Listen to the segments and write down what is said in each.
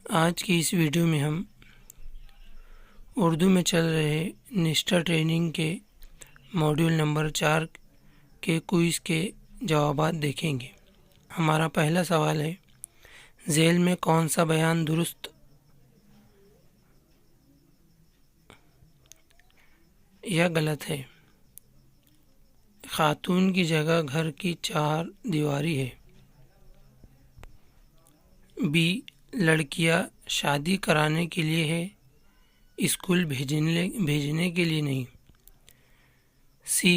آج کی اس ویڈیو میں ہم اردو میں چل رہے نشٹا ٹریننگ کے ماڈیول نمبر 4 کے کوئز کے جوابات دیکھیں گے۔ ہمارا پہلا سوال ہے، ذیل میں کون سا بیان درست یا غلط ہے؟ خاتون کی جگہ گھر کی 4 دیواری ہے۔ بی، لڑکیاں شادی کرانے کے لیے ہے، اسکول بھیجنے کے لیے نہیں۔ سی،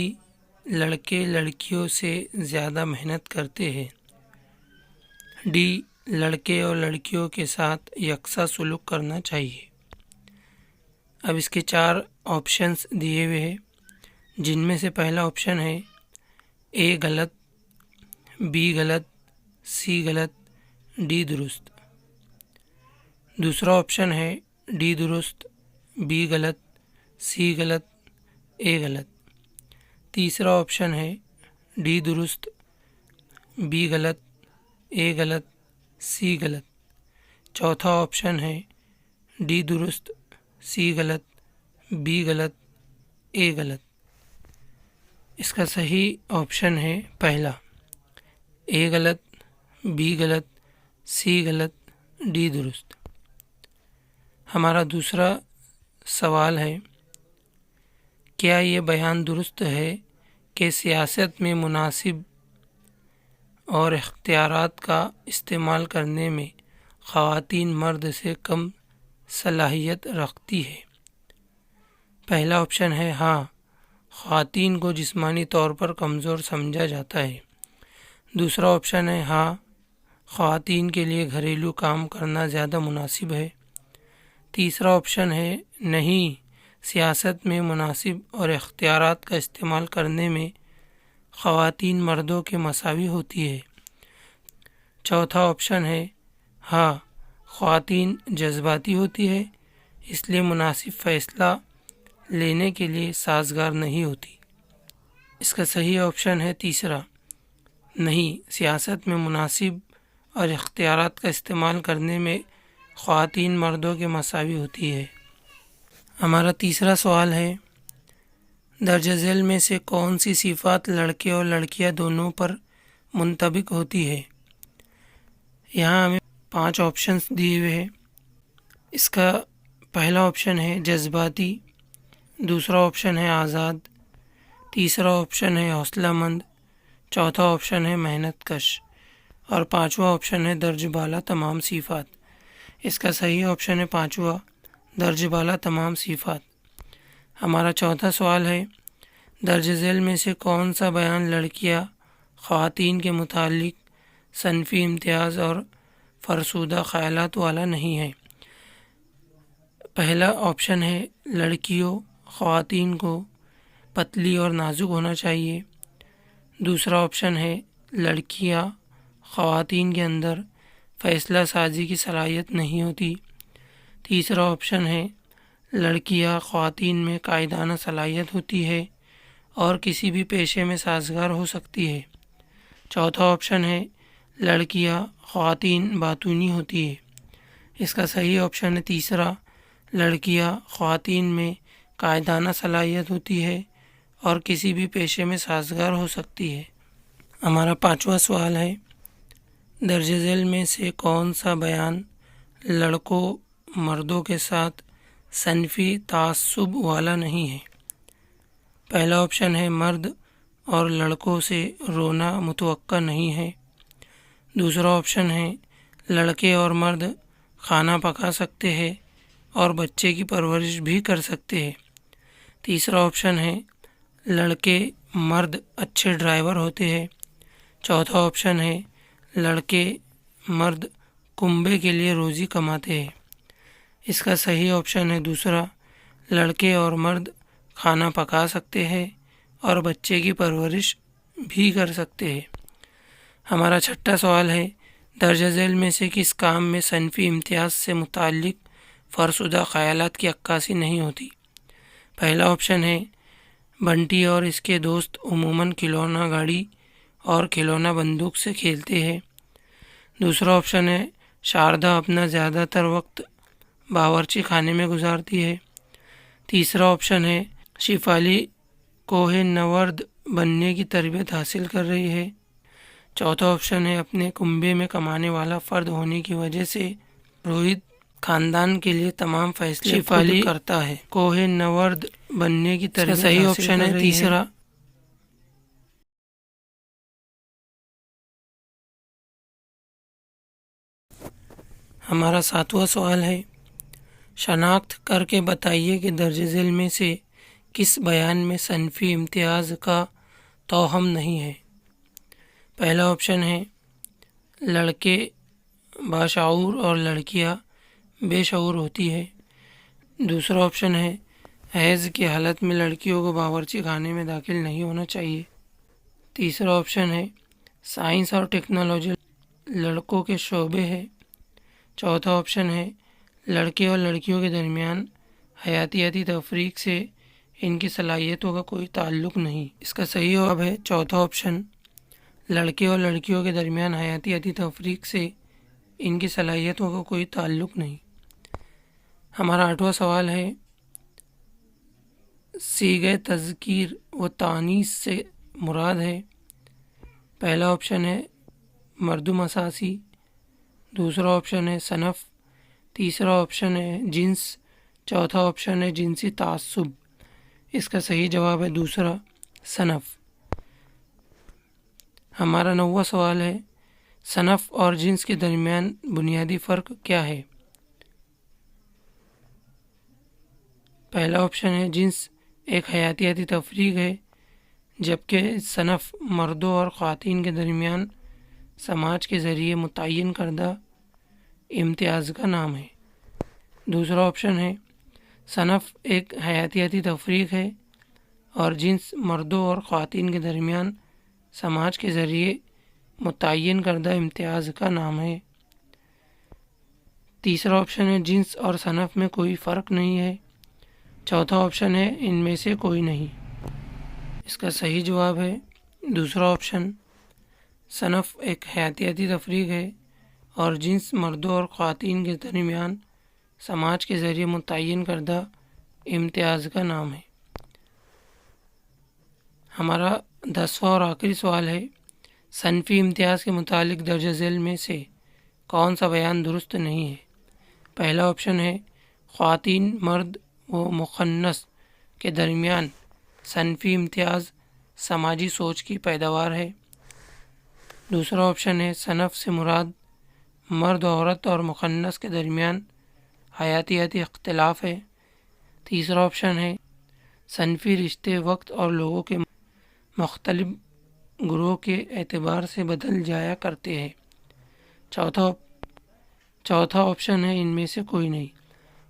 لڑکے لڑکیوں سے زیادہ محنت کرتے ہیں۔ ڈی، لڑکے اور لڑکیوں کے ساتھ یکساں سلوک کرنا چاہیے۔ اب اس کے 4 آپشنز دیے ہوئے ہیں، جن میں سے پہلا آپشن ہے اے غلط، بی غلط، سی غلط، ڈی درست۔ دوسرا آپشن ہے ڈی درست، بی غلط، سی غلط، اے غلط۔ تیسرا آپشن ہے ڈی درست، بی غلط، اے غلط، سی غلط۔ چوتھا آپشن ہے ڈی درست، سی غلط، بی غلط، اے غلط۔ اس کا صحیح آپشن ہے پہلا، اے غلط، بی غلط، سی غلط، ڈی درست۔ ہمارا دوسرا سوال ہے، کیا یہ بیان درست ہے کہ سیاست میں مناصب اور اختیارات کا استعمال کرنے میں خواتین مرد سے کم صلاحیت رکھتی ہے؟ پہلا آپشن ہے ہاں، خواتین کو جسمانی طور پر کمزور سمجھا جاتا ہے۔ دوسرا آپشن ہے ہاں، خواتین کے لیے گھریلو کام کرنا زیادہ مناسب ہے۔ تیسرا آپشن ہے نہیں، سیاست میں مناصب اور اختیارات کا استعمال کرنے میں خواتین مردوں کے مساوی ہوتی ہے۔ چوتھا آپشن ہے ہاں، خواتین جذباتی ہوتی ہے، اس لیے مناسب فیصلہ لینے کے لیے سازگار نہیں ہوتی۔ اس کا صحیح آپشن ہے تیسرا، نہیں، سیاست میں مناسب اور اختیارات کا استعمال کرنے میں خواتین مردوں کے مساوی ہوتی ہے۔ ہمارا تیسرا سوال ہے، درج ذیل میں سے کون سی صفات لڑکے اور لڑکیاں دونوں پر منطبق ہوتی ہے؟ یہاں ہمیں 5 آپشنز دیے ہوئے ہیں۔ اس کا پہلا آپشن ہے جذباتی، دوسرا آپشن ہے آزاد، تیسرا آپشن ہے حوصلہ مند، چوتھا آپشن ہے محنت کش، اور پانچواں آپشن ہے درج بالا تمام صفات۔ اس کا صحیح آپشن ہے پانچواں، درج بالا تمام صفات۔ ہمارا چوتھا سوال ہے، درج ذیل میں سے کون سا بیان لڑکیاں خواتین کے متعلق صنفی امتیاز اور فرسودہ خیالات والا نہیں ہے؟ پہلا آپشن ہے لڑکیوں خواتین کو پتلی اور نازک ہونا چاہیے۔ دوسرا آپشن ہے لڑکیاں خواتین کے اندر فیصلہ سازی کی صلاحیت نہیں ہوتی۔ تیسرا آپشن ہے لڑکیاں خواتین میں قائدانہ صلاحیت ہوتی ہے اور کسی بھی پیشے میں سازگار ہو سکتی ہے۔ چوتھا آپشن ہے لڑکیاں خواتین باتونی ہوتی ہے۔ اس کا صحیح آپشن ہے تیسرا، لڑکیاں خواتین میں قائدانہ صلاحیت ہوتی ہے اور کسی بھی پیشے میں سازگار ہو سکتی ہے۔ ہمارا پانچواں سوال ہے، درج ذیل میں سے کون سا بیان لڑکوں مردوں کے ساتھ صنفی تعصب والا نہیں ہے؟ پہلا آپشن ہے مرد اور لڑکوں سے رونا متوقع نہیں ہے۔ دوسرا آپشن ہے لڑکے اور مرد کھانا پکا سکتے ہیں اور بچے کی پرورش بھی کر سکتے ہیں۔ تیسرا آپشن ہے لڑکے مرد اچھے ڈرائیور ہوتے ہیں۔ چوتھا آپشن ہے لڑکے مرد کنبے کے لیے روزی کماتے ہیں۔ اس کا صحیح آپشن ہے دوسرا، لڑکے اور مرد کھانا پکا سکتے ہیں اور بچے کی پرورش بھی کر سکتے ہیں۔ ہمارا چھٹا سوال ہے، درج ذیل میں سے کس کام میں صنفی امتیاز سے متعلق فرسودہ خیالات کی عکاسی نہیں ہوتی؟ پہلا آپشن ہے بنٹی اور اس کے دوست عموماً کھلونا گاڑی اور کھلونا بندوق سے کھیلتے ہیں۔ دوسرا آپشن ہے شاردا اپنا زیادہ تر وقت باورچی خانے میں گزارتی ہے۔ تیسرا آپشن ہے شیفالی کوہ نورد بننے کی تربیت حاصل کر رہی ہے۔ چوتھا آپشن ہے اپنے کنبے میں کمانے والا فرد ہونے کی وجہ سے روہت خاندان کے لیے تمام فیصلے شیفالی کرتا ہے۔ کوہ نورد بننے کی تربیت صحیح آپشن ہے تیسرا۔ ہمارا 7واں سوال ہے شناخت کر کے بتائیے کہ درج ذیل میں سے کس بیان میں صنفی امتیاز کا توہم نہیں ہے۔ پہلا آپشن ہے لڑکے باشعور اور لڑکیاں بے شعور ہوتی ہے۔ دوسرا آپشن ہے حیض کی حالت میں لڑکیوں کو باورچی خانے میں داخل نہیں ہونا چاہیے۔ تیسرا آپشن ہے سائنس اور ٹیکنالوجی لڑکوں کے شعبے ہے۔ چوتھا آپشن ہے لڑکے اور لڑکیوں کے درمیان حیاتیاتی تفریق سے ان کی صلاحیتوں کا کوئی تعلق نہیں۔ اس کا صحیح جواب ہے چوتھا آپشن، لڑکے اور لڑکیوں کے درمیان حیاتیاتی تفریق سے ان کی صلاحیتوں کا کوئی تعلق نہیں۔ ہمارا 8واں سوال ہے صیغہ تذکیر و تانیث سے مراد ہے۔ پہلا آپشن ہے مردم اساسی، دوسرا آپشن ہے صنف، تیسرا آپشن ہے جنس، چوتھا آپشن ہے جنسی تعصب۔ اس کا صحیح جواب ہے دوسرا صنف۔ ہمارا 9واں سوال ہے صنف اور جنس کے درمیان بنیادی فرق کیا ہے؟ پہلا آپشن ہے جنس ایک حیاتیاتی تفریق ہے، جبکہ صنف مردوں اور خواتین کے درمیان سماج کے ذریعے متعین کردہ امتیاز کا نام ہے۔ دوسرا آپشن ہے صنف ایک حیاتیاتی تفریق ہے اور جنس مردوں اور خواتین کے درمیان سماج کے ذریعے متعین کردہ امتیاز کا نام ہے۔ تیسرا آپشن ہے جنس اور صنف میں کوئی فرق نہیں ہے۔ چوتھا آپشن ہے ان میں سے کوئی نہیں۔ اس کا صحیح جواب ہے دوسرا آپشن، صنف ایک حیاتیاتی تفریق ہے اور جنس مردوں اور خواتین کے درمیان سماج کے ذریعے متعین کردہ امتیاز کا نام ہے۔ ہمارا 10واں اور آخری سوال ہے صنفی امتیاز کے متعلق درج ذیل میں سے کون سا بیان درست نہیں ہے؟ پہلا آپشن ہے خواتین مرد و مخنث کے درمیان صنفی امتیاز سماجی سوچ کی پیداوار ہے۔ دوسرا آپشن ہے صنف سے مراد مرد عورت اور مخنث کے درمیان حیاتیاتی اختلاف ہے۔ تیسرا آپشن ہے صنفی رشتے وقت اور لوگوں کے مختلف گروہ کے اعتبار سے بدل جایا کرتے ہیں۔ چوتھا آپشن ہے ان میں سے کوئی نہیں۔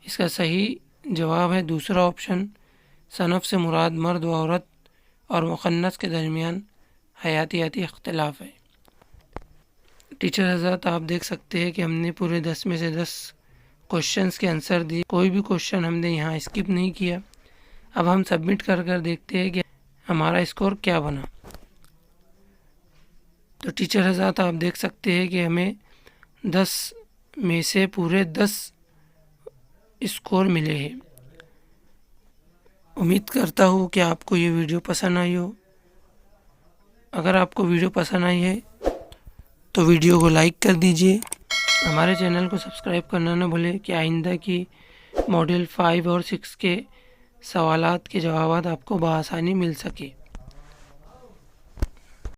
اس کا صحیح جواب ہے دوسرا آپشن، صنف سے مراد مرد و عورت اور مخنث کے درمیان حیاتیاتی اختلاف ہے۔ ٹیچر حضرات آپ دیکھ سکتے ہیں کہ ہم نے پورے 10 میں سے 10 کوشچنس کے آنسر دیے، کوئی بھی کوشچن ہم نے یہاں اسکپ نہیں کیا۔ اب ہم سبمٹ کر دیکھتے ہیں کہ ہمارا اسکور کیا بنا۔ تو ٹیچر حضرات آپ دیکھ سکتے ہیں کہ ہمیں 10 میں سے پورے 10 اسکور ملے ہیں۔ امید کرتا ہوں کہ آپ کو یہ ویڈیو پسند آئی ہو۔ اگر آپ کو ویڈیو پسند آئی ہے تو ویڈیو کو لائک کر دیجئے، ہمارے چینل کو سبسکرائب کرنا نہ بھولیں کہ آئندہ کی ماڈل 5 اور 6 کے سوالات کے جوابات آپ کو بآسانی مل سکے۔